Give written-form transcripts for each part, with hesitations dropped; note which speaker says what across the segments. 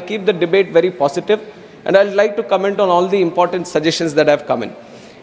Speaker 1: keep the debate very positive, and I'd like to comment on all the important suggestions that have come in.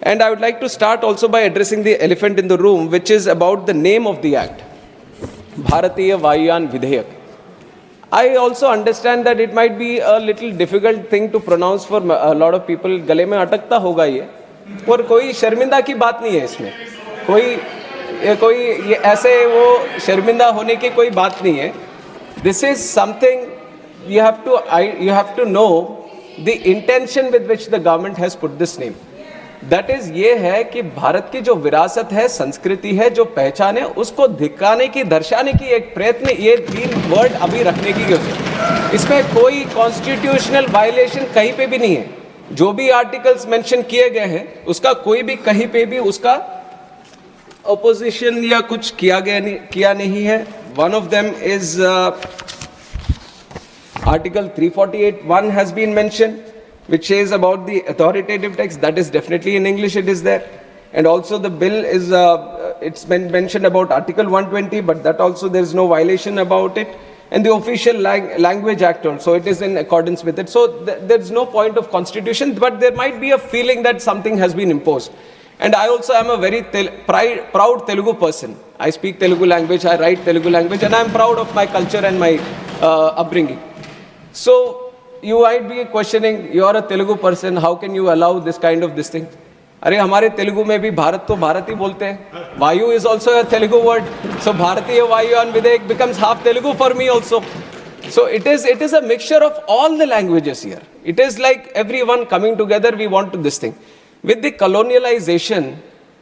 Speaker 1: And I would like to start also by addressing the elephant in the room, which is about the name of the act, Bharatiya Vayuyan Vidhayak. I also understand that it might be a little difficult thing to pronounce for a lot of people. गले में अटकता होगा ये, और कोई शर्मिंदा की बात नहीं है इसमें. कोई ये ऐसे वो शर्मिंदा होने की कोई बात नहीं है. This is something you have to know the intention with which the government has put this name. That is ये है कि भारत की जो विरासत है, संस्कृति है, जो पहचान है, उसको दिखाने की, दर्शाने की एक प्रयत्न ये 3 वर्ड अभी रखने की है. इसमें कोई कॉन्स्टिट्यूशनल वायलेशन कहीं पे भी नहीं है. जो भी आर्टिकल्स मेंशन किए गए हैं उसका कोई भी कहीं पे भी उसका ऑपोजिशन या कुछ किया नहीं है. One of them is Article 348(1) has been mentioned, which says about the authoritative text. That is definitely in English, it is there. And also the bill is, it's been mentioned about Article 120, but that also there is no violation about it. And the official language act also, it is in accordance with it. So there is no point of constitution, but there might be a feeling that something has been imposed. And I also am a very proud Telugu person. I speak Telugu language, I write Telugu language, and I am proud of my culture and my upbringing. So you might be questioning, you are a Telugu person, how can you allow this kind of this thing? अरे हमारे तेलुगु में भी भारत तो भारत ही बोलते हैं. वायु is also a Telugu word. So Bharatiya Vayuyan Vidhayak becomes half Telugu for me also. So it is a mixture of all the languages here. It is like everyone coming together, we want to this thing. With the colonialization,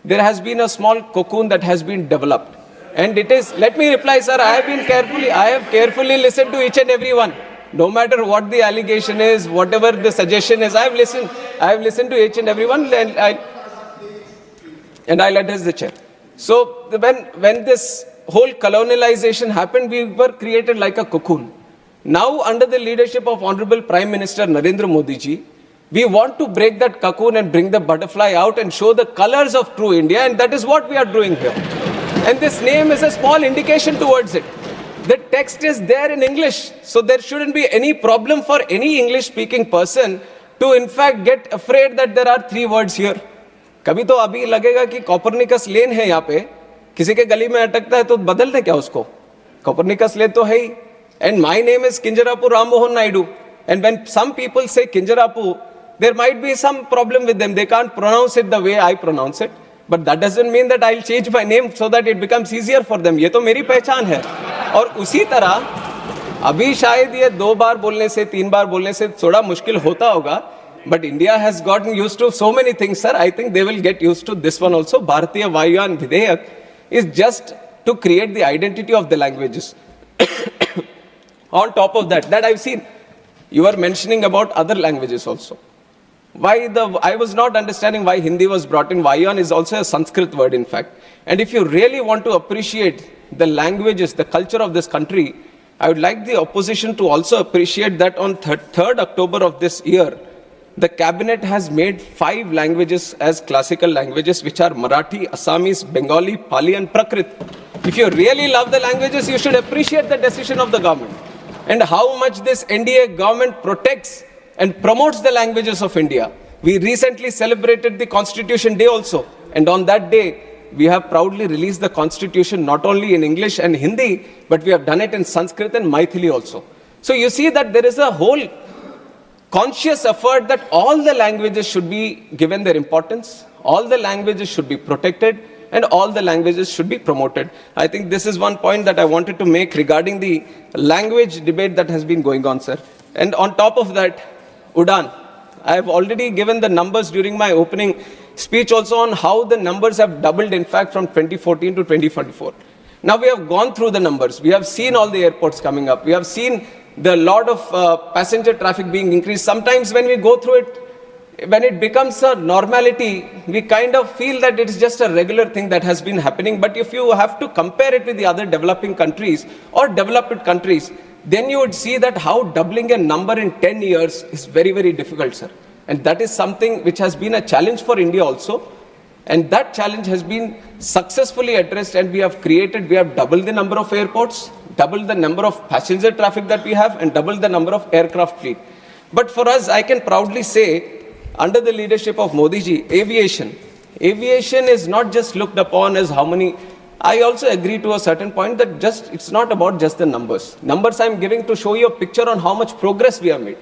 Speaker 1: there has been a small cocoon that has been developed. And it is, let me reply, sir, I have carefully listened to each and every one. No matter what the allegation is, whatever the suggestion is, I have listened to each and every one, and I'll address the chair. So when this whole colonialization happened, we were created like a cocoon. Now, under the leadership of Honorable Prime Minister Narendra Modi ji, we want to break that cocoon and bring the butterfly out and show the colors of true India, and that is what we are doing here. And this name is a small indication towards it. The text is there in English, so there shouldn't be any problem for any English-speaking person to in fact get afraid that there are 3 words here. कभी तो अभी लगेगा कि Copernicus lane है यहाँ पे, किसी के गली में अटकता है तो बदल दे क्या उसको? कॉपरनिकस लेन तो है ही. And my name is Chandrababu Rammohan Naidu. And when some people say Chandrababu, there might be some problem with them. They can't pronounce it the way I pronounce it. But that doesn't mean that I'll change my name so that it becomes easier for them. ये तो मेरी पहचान है. और उसी तरह अभी शायद ये 2 बार बोलने से 3 बार बोलने से थोड़ा मुश्किल होता होगा. But India has gotten used to so many things, sir. I think they will get used to this one also. Bharatiya Vayuyan Vidhayak is just to create the identity of the languages. On top of that I've seen, you are mentioning about other languages also. I was not understanding why Hindi was brought in. Vayuyan is also a Sanskrit word, in fact. And if you really want to appreciate the languages, the culture of this country, I would like the opposition to also appreciate that on 3rd October of this year, the cabinet has made 5 languages as classical languages, which are Marathi, Assamese, Bengali, Pali and Prakrit. If you really love the languages, you should appreciate the decision of the government and how much this NDA government protects and promotes the languages of India. We recently celebrated the Constitution Day also, and on that day, we have proudly released the Constitution not only in English and Hindi, but we have done it in Sanskrit and Maithili also. So you see that there is a whole conscious effort that all the languages should be given their importance, all the languages should be protected, and all the languages should be promoted. I think this is one point that I wanted to make regarding the language debate that has been going on, sir. And on top of that, Udan. I have already given the numbers during my opening speech also on how the numbers have doubled, in fact, from 2014 to 2024. Now we have gone through the numbers. We have seen all the airports coming up. We have seen the lot of passenger traffic being increased. Sometimes when we go through it, when it becomes a normality, we kind of feel that it is just a regular thing that has been happening. But if you have to compare it with the other developing countries or developed countries, then you would see that how doubling a number in 10 years is very, very difficult, sir. And that is something which has been a challenge for India also. And that challenge has been successfully addressed, and we have doubled the number of airports, doubled the number of passenger traffic that we have, and doubled the number of aircraft fleet. But for us, I can proudly say, under the leadership of Modi ji, aviation is not just looked upon as how many. I also agree to a certain point that it's not about just the numbers. Numbers I'm giving to show you a picture on how much progress we have made.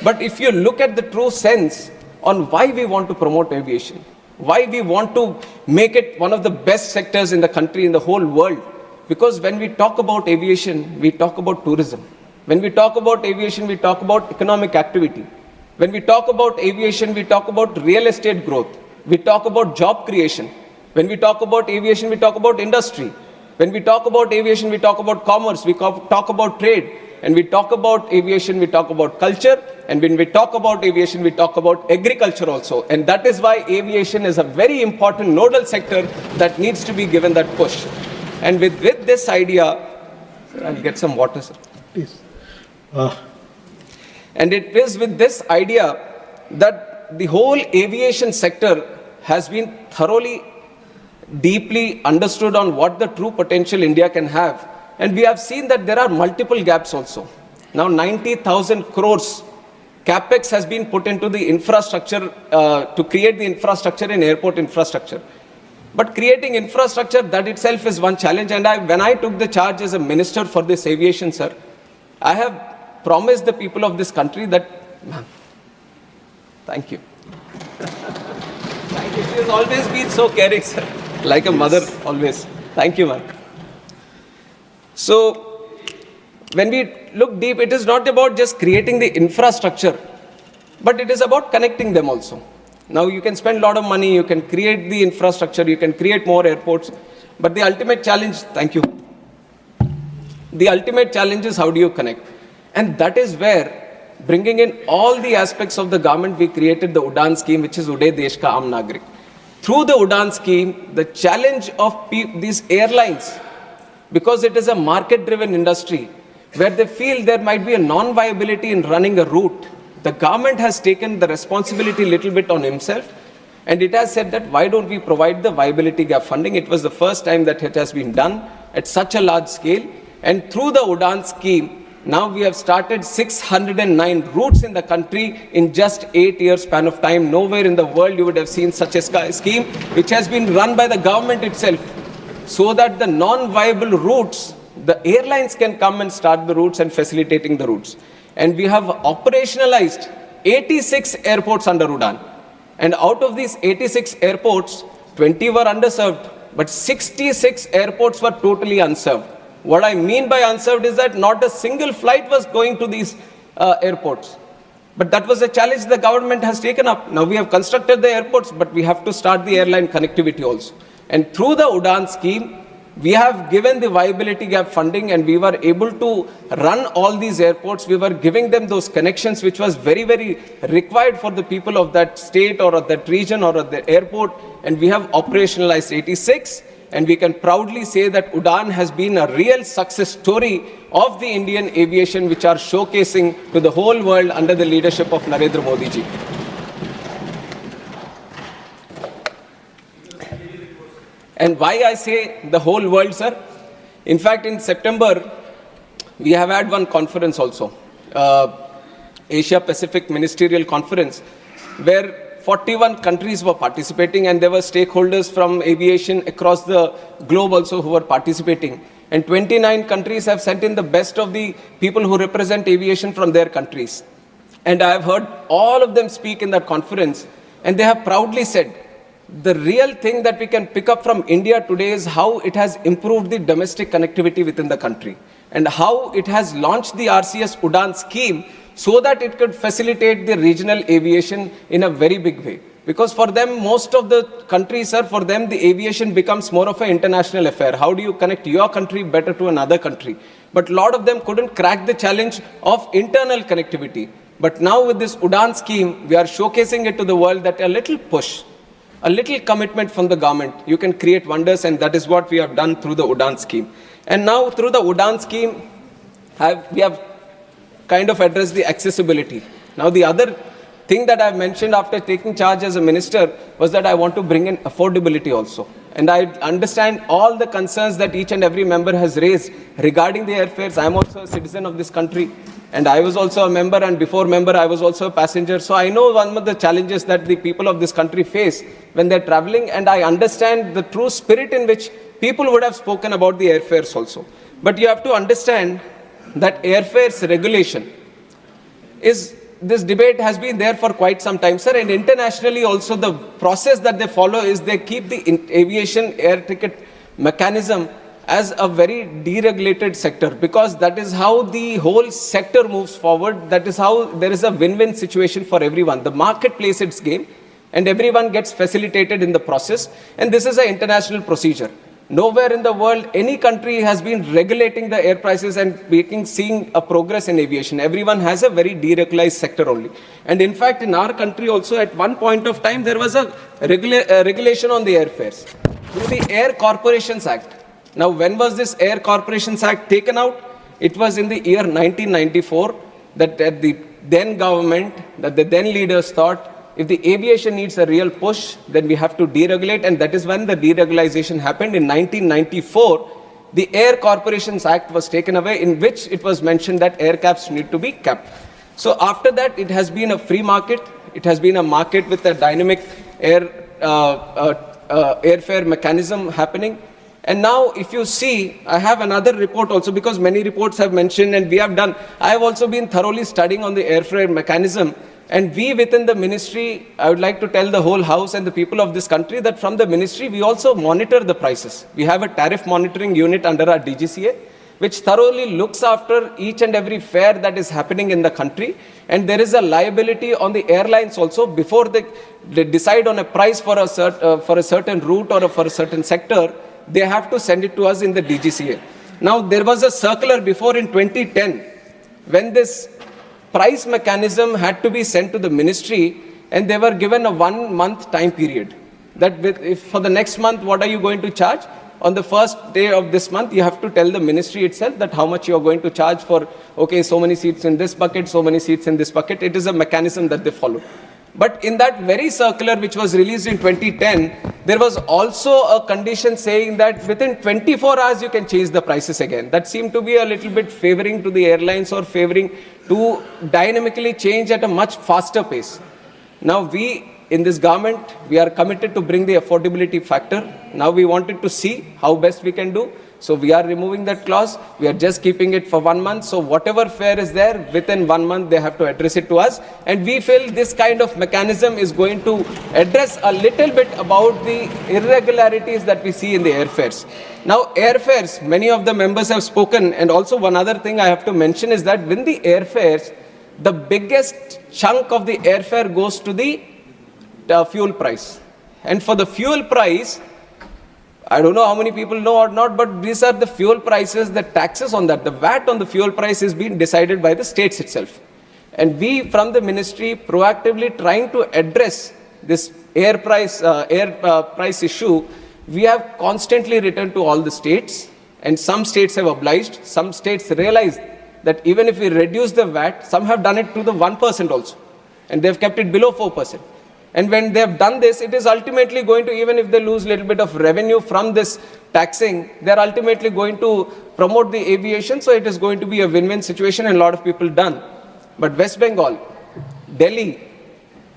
Speaker 1: But if you look at the true sense on why we want to promote aviation, why we want to make it one of the best sectors in the country, in the whole world, because when we talk about aviation, we talk about tourism. When we talk about aviation, we talk about economic activity. When we talk about aviation, we talk about real estate growth. We talk about job creation. When we talk about aviation, we talk about industry. When we talk about aviation, we talk about commerce, we talk about trade. And we talk about aviation, we talk about culture. And when we talk about aviation, we talk about agriculture also. And that is why aviation is a very important nodal sector that needs to be given that push. And with this idea, I'll get some water, sir.
Speaker 2: Please.
Speaker 1: And it is with this idea that the whole aviation sector has been thoroughly, deeply understood on what the true potential India can have. And we have seen that there are multiple gaps also. Now 90,000 crores capex has been put into the infrastructure to create the infrastructure in airport infrastructure. But creating infrastructure, that itself is one challenge. And when I took the charge as a minister for this aviation, sir, I have promised the people of this country that, ma'am, thank you. Thank you. She has always been so caring, sir. Like a mother, always. Thank you, ma'am. So, when we look deep, it is not about just creating the infrastructure, but it is about connecting them also. Now, you can spend a lot of money, you can create the infrastructure, you can create more airports, but the ultimate challenge, thank you. The ultimate challenge is how do you connect? And that is where, bringing in all the aspects of the government, we created the Udan scheme, which is Uday Desh Ka Aam Nagrik. Through the Udan scheme, the challenge of these airlines, because it is a market-driven industry, where they feel there might be a non-viability in running a route, the government has taken the responsibility a little bit on himself, and it has said that why don't we provide the viability gap funding? It was the first time that it has been done at such a large scale. And through the Udan scheme, now we have started 609 routes in the country in just 8 years span of time. Nowhere in the world you would have seen such a scheme, which has been run by the government itself, so that the non-viable routes, the airlines can come and start the routes and facilitating the routes. And we have operationalized 86 airports under Udan. And out of these 86 airports, 20 were underserved, but 66 airports were totally unserved. What I mean by unserved is that not a single flight was going to these airports. But that was a challenge the government has taken up. Now we have constructed the airports, but we have to start the airline connectivity also. And through the Udan scheme, we have given the viability gap funding, and we were able to run all these airports. We were giving them those connections, which was very, very required for the people of that state or of that region or of the airport. And we have operationalized 86. And we can proudly say that Udan has been a real success story of the Indian aviation, which are showcasing to the whole world under the leadership of Narendra Modi ji. And why I say the whole world, sir? In fact, in September, we have had one conference also, Asia Pacific Ministerial Conference, where 41 countries were participating, and there were stakeholders from aviation across the globe also who were participating. And 29 countries have sent in the best of the people who represent aviation from their countries. And I have heard all of them speak in that conference, and they have proudly said, the real thing that we can pick up from India today is how it has improved the domestic connectivity within the country, and how it has launched the RCS Udan scheme so that it could facilitate the regional aviation in a very big way. Because for them, most of the countries, sir, for them, the aviation becomes more of an international affair. How do you connect your country better to another country? But a lot of them couldn't crack the challenge of internal connectivity. But now with this Udan scheme, we are showcasing it to the world that a little push, a little commitment from the government, you can create wonders, and that is what we have done through the Udan scheme. And now through the Udan scheme, we have kind of addressed the accessibility. Now the other thing that I've mentioned after taking charge as a minister was that I want to bring in affordability also. And I understand all the concerns that each and every member has raised regarding the airfares. I'm also a citizen of this country, and I was also a member, and before member, I was also a passenger. So I know one of the challenges that the people of this country face when they're traveling, and I understand the true spirit in which people would have spoken about the airfares also. But you have to understand that airfares regulation is, this debate has been there for quite some time, sir, and internationally also the process that they follow is they keep the aviation air ticket mechanism as a very deregulated sector, because that is how the whole sector moves forward. That is how there is a win-win situation for everyone. The market plays its game and everyone gets facilitated in the process, and this is an international procedure. Nowhere in the world, any country has been regulating the air prices and seeing a progress in aviation. Everyone has a very deregulated sector only. And in fact, in our country also, at one point of time, there was a regulation on the airfares through the Air Corporations Act. Now, when was this Air Corporations Act taken out? It was in the year 1994 that the then government, that the then leaders thought, if the aviation needs a real push, then we have to deregulate, and that is when the deregulation happened in 1994. The Air Corporations Act was taken away, in which it was mentioned that air caps need to be capped. So after that, it has been a free market. It has been a market with a dynamic airfare mechanism happening. And now, if you see, I have another report also, because many reports have mentioned, and we have done. I have also been thoroughly studying on the airfare mechanism. And we within the ministry, I would like to tell the whole house and the people of this country that from the ministry, we also monitor the prices. We have a tariff monitoring unit under our DGCA, which thoroughly looks after each and every fare that is happening in the country. And there is a liability on the airlines also. Before they decide on a price for a certain route or for a certain sector, they have to send it to us in the DGCA. Now, there was a circular before in 2010, when this price mechanism had to be sent to the ministry, and they were given a 1 month time period. That if for the next month, what are you going to charge? On the first day of this month, you have to tell the ministry itself that how much you are going to charge for, okay, so many seats in this bucket, so many seats in this bucket. It is a mechanism that they follow. But in that very circular, which was released in 2010, there was also a condition saying that within 24 hours, you can change the prices again. That seemed to be a little bit favoring to the airlines, or favoring to dynamically change at a much faster pace. Now, we in this government, we are committed to bring the affordability factor. Now we wanted to see how best we can do. So we are removing that clause. We are just keeping it for 1 month. So whatever fare is there, within 1 month, they have to address it to us. And we feel this kind of mechanism is going to address a little bit about the irregularities that we see in the airfares. Now, airfares, many of the members have spoken. And also one other thing I have to mention is that when the airfares, the biggest chunk of the airfare goes to the fuel price. And for the fuel price, I don't know how many people know or not, but these are the fuel prices, the taxes on that. The VAT on the fuel price is being decided by the states itself. And we from the ministry proactively trying to address this air price issue. We have constantly written to all the states, and some states have obliged. Some states realized that even if we reduce the VAT, some have done it to the 1% also, and they've kept it below 4%. And when they have done this, it is ultimately going to, even if they lose a little bit of revenue from this taxing, they're ultimately going to promote the aviation. So it is going to be a win-win situation, and a lot of people done. But West Bengal, Delhi,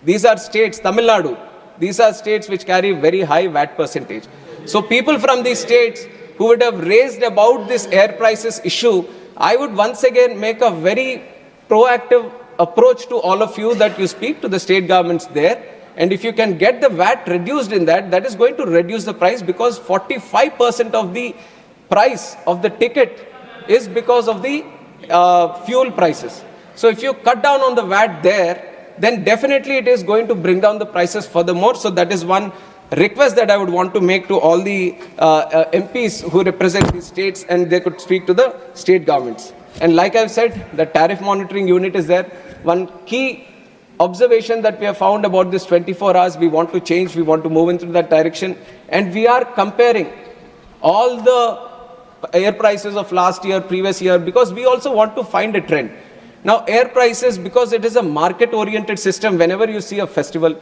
Speaker 1: these are states, Tamil Nadu, these are states which carry very high VAT percentage. So people from these states who would have raised about this air prices issue, I would once again make a very proactive approach to all of you that you speak to the state governments there. And if you can get the VAT reduced in that, that is going to reduce the price, because 45% of the price of the ticket is because of the fuel prices. So if you cut down on the VAT there, then definitely it is going to bring down the prices furthermore. So that is one request that I would want to make to all the MPs who represent the states, and they could speak to the state governments. And like I've said, the tariff monitoring unit is there. One key observation that we have found about this 24 hours, we want to change, we want to move into that direction. And we are comparing all the air prices of last year, previous year, because we also want to find a trend. Now, air prices, because it is a market-oriented system, whenever you see a festival,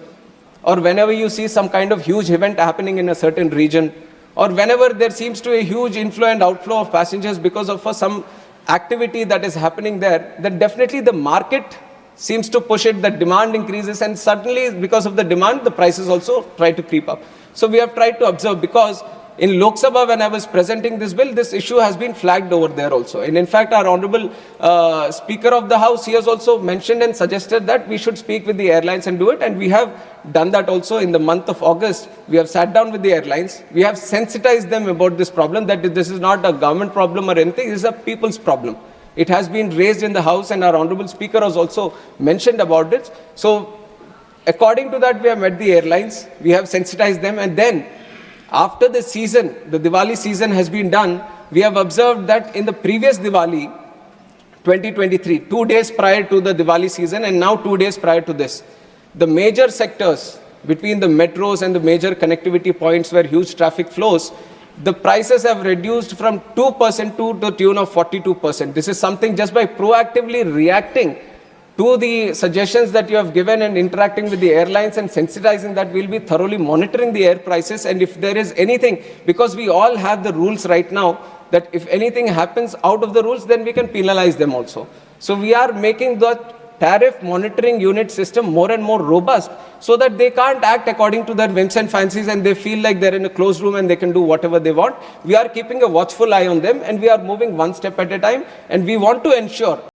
Speaker 1: or whenever you see some kind of huge event happening in a certain region, or whenever there seems to be a huge inflow and outflow of passengers because of some activity that is happening there, then definitely the market seems to push it, the demand increases, and suddenly because of the demand, the prices also try to creep up. So we have tried to observe, because in Lok Sabha, when I was presenting this bill, this issue has been flagged over there also. And in fact, our Honorable Speaker of the House, he has also mentioned and suggested that we should speak with the airlines and do it. And we have done that also in the month of August. We have sat down with the airlines. We have sensitized them about this problem, that this is not a government problem or anything, this is a people's problem. It has been raised in the House, and our Honorable Speaker has also mentioned about it. So according to that, we have met the airlines, we have sensitized them, and then after the season, the Diwali season has been done, we have observed that in the previous Diwali, 2023, 2 days prior to the Diwali season and now 2 days prior to this, the major sectors between the metros and the major connectivity points where huge traffic flows, the prices have reduced from 2% to the tune of 42%. This is something just by proactively reacting to the suggestions that you have given and interacting with the airlines and sensitizing that, we'll be thoroughly monitoring the air prices. And if there is anything, because we all have the rules right now, that if anything happens out of the rules, then we can penalize them also. So we are making the tariff monitoring unit system more and more robust, so that they can't act according to their whims and fancies and they feel like they're in a closed room and they can do whatever they want. We are keeping a watchful eye on them, and we are moving one step at a time, and we want to ensure